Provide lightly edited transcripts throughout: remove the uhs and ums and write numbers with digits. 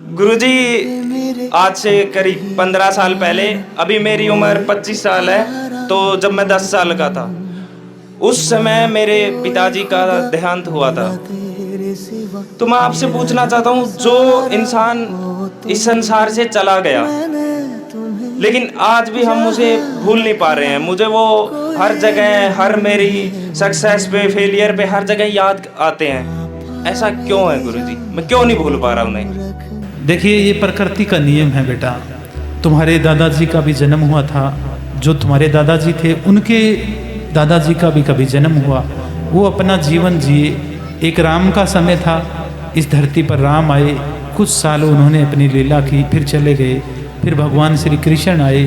गुरुजी, आज से करीब 15 साल पहले, अभी मेरी उम्र 25 साल है, तो जब मैं 10 साल का था उस समय मेरे पिताजी का देहांत हुआ था। तो मैं आपसे पूछना चाहता हूँ, जो इंसान इस संसार से चला गया लेकिन आज भी हम उसे भूल नहीं पा रहे हैं, मुझे वो हर जगह, हर मेरी सक्सेस पे, फेलियर पे, हर जगह याद आते हैं। ऐसा क्यों है गुरुजी? मैं क्यों नहीं भूल पा रहा उन्हें? देखिए, ये प्रकृति का नियम है बेटा। तुम्हारे दादाजी का भी जन्म हुआ था, जो तुम्हारे दादाजी थे उनके दादाजी का भी कभी जन्म हुआ, वो अपना जीवन जिए। एक राम का समय था, इस धरती पर राम आए, कुछ साल उन्होंने अपनी लीला की, फिर चले गए। फिर भगवान श्री कृष्ण आए,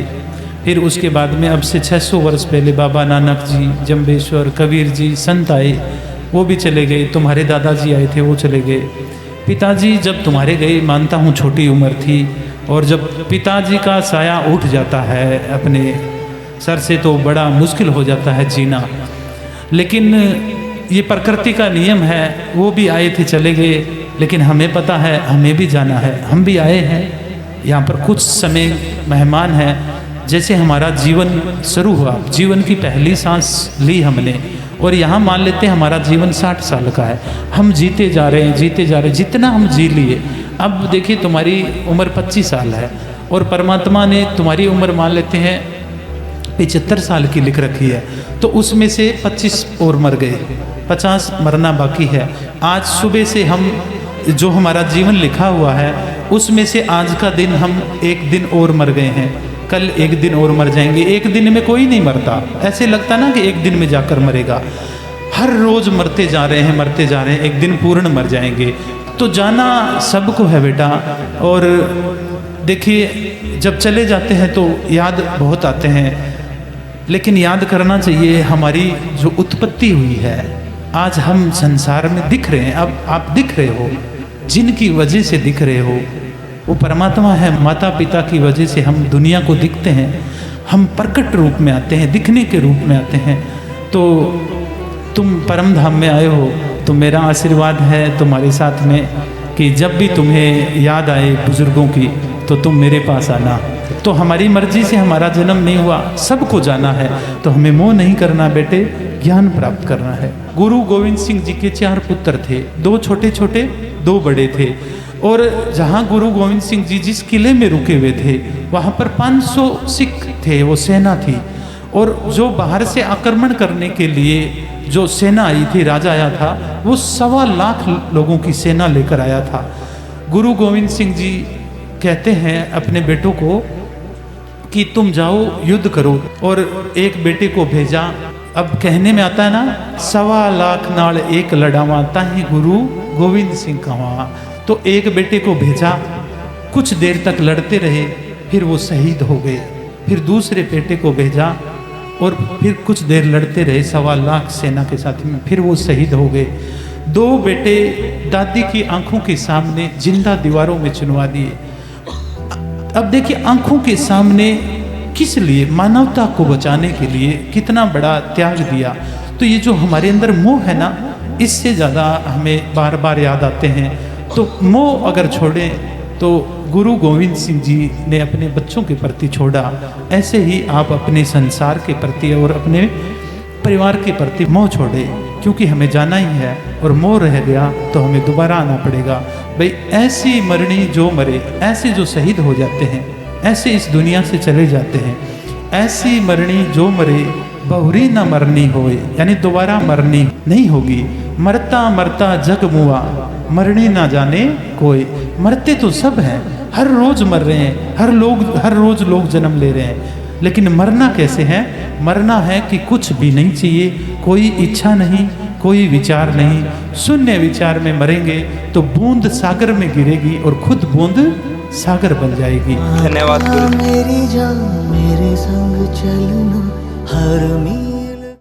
फिर उसके बाद में अब से 600 वर्ष पहले बाबा नानक जी, जम्बेश्वर, कबीर जी, संत आए, वो भी चले गए। तुम्हारे दादाजी आए थे, वो चले गए। पिताजी जब तुम्हारे गए, मानता हूँ छोटी उम्र थी, और जब पिताजी का साया उठ जाता है अपने सर से तो बड़ा मुश्किल हो जाता है जीना। लेकिन ये प्रकृति का नियम है, वो भी आए थे, चले गए, लेकिन हमें पता है हमें भी जाना है। हम भी आए हैं यहाँ पर, कुछ समय मेहमान हैं। जैसे हमारा जीवन शुरू हुआ, जीवन की पहली सांस ली हमने, और यहाँ मान लेते हैं हमारा जीवन 60 साल का है। हम जीते जा रहे हैं, जीते जा रहे हैं, जितना हम जी लिए। अब देखिए, तुम्हारी उम्र 25 साल है और परमात्मा ने तुम्हारी उम्र मान लेते हैं 75 साल की लिख रखी है, तो उसमें से 25 और मर गए, 50 मरना बाकी है। आज सुबह से हम जो हमारा जीवन लिखा हुआ है उसमें से आज का दिन हम एक दिन और मर गए हैं, कल एक दिन और मर जाएंगे। एक दिन में कोई नहीं मरता, ऐसे लगता ना कि एक दिन में जाकर मरेगा। हर रोज मरते जा रहे हैं, मरते जा रहे हैं, एक दिन पूर्ण मर जाएंगे। तो जाना सबको है बेटा। और देखिए, जब चले जाते हैं तो याद बहुत आते हैं, लेकिन याद करना चाहिए हमारी जो उत्पत्ति हुई है। आज हम संसार में दिख रहे हैं, अब आप दिख रहे हो, जिनकी वजह से दिख रहे हो वो परमात्मा है। माता पिता की वजह से हम दुनिया को दिखते हैं, हम प्रकट रूप में आते हैं, दिखने के रूप में आते हैं। तो तुम परम धाम में आए हो, तो मेरा आशीर्वाद है तुम्हारे साथ में कि जब भी तुम्हें याद आए बुजुर्गों की, तो तुम मेरे पास आना। तो हमारी मर्जी से हमारा जन्म नहीं हुआ, सबको जाना है, तो हमें मोह नहीं करना बेटे, ज्ञान प्राप्त करना है। गुरु गोविंद सिंह जी के 4 पुत्र थे, 2 छोटे छोटे, 2 बड़े थे। और जहाँ गुरु गोविंद सिंह जी जिस किले में रुके हुए थे, वहाँ पर 500 सिख थे, वो सेना थी। और जो बाहर से आक्रमण करने के लिए जो सेना आई थी, राजा आया था, वो 1.25 लाख लोगों की सेना लेकर आया था। गुरु गोविंद सिंह जी कहते हैं अपने बेटों को कि तुम जाओ युद्ध करो, और एक बेटे को भेजा। अब कहने में आता है ना, 1.25 लाख नाल एक लड़ावा, ताही गुरु गोविंद सिंह कहा। तो एक बेटे को भेजा, कुछ देर तक लड़ते रहे, फिर वो शहीद हो गए। फिर दूसरे बेटे को भेजा और फिर कुछ देर लड़ते रहे 1.25 लाख सेना के साथ में, फिर वो शहीद हो गए। 2 बेटे दादी की आंखों के सामने जिंदा दीवारों में चुनवा दिए। अब देखिए, आंखों के सामने किस लिए? मानवता को बचाने के लिए कितना बड़ा त्याग दिया। तो ये जो हमारे अंदर मोह है ना, इससे ज़्यादा हमें बार बार याद आते हैं। तो मोह अगर छोड़ें तो गुरु गोविंद सिंह जी ने अपने बच्चों के प्रति छोड़ा, ऐसे ही आप अपने संसार के प्रति और अपने परिवार के प्रति मोह छोड़े, क्योंकि हमें जाना ही है। और मोह रह गया तो हमें दोबारा आना पड़ेगा। भाई, ऐसी मरनी जो मरे, ऐसे जो शहीद हो जाते हैं, ऐसे इस दुनिया से चले जाते हैं। ऐसी मरनी जो मरे, बहुरी न मरनी होए, यानी दोबारा मरनी नहीं होगी। मरता मरता जग मुआ, मरने ना जाने कोई। मरते तो सब हैं, हर रोज मर रहे हैं, हर रोज लोग जन्म ले रहे हैं, लेकिन मरना कैसे है? मरना है कि कुछ भी नहीं चाहिए, कोई इच्छा नहीं, कोई विचार नहीं, शून्य विचार में मरेंगे तो बूंद सागर में गिरेगी और खुद बूंद सागर बन जाएगी। धन्यवाद गुरु। मेरी जान मेरे संग चलना, हर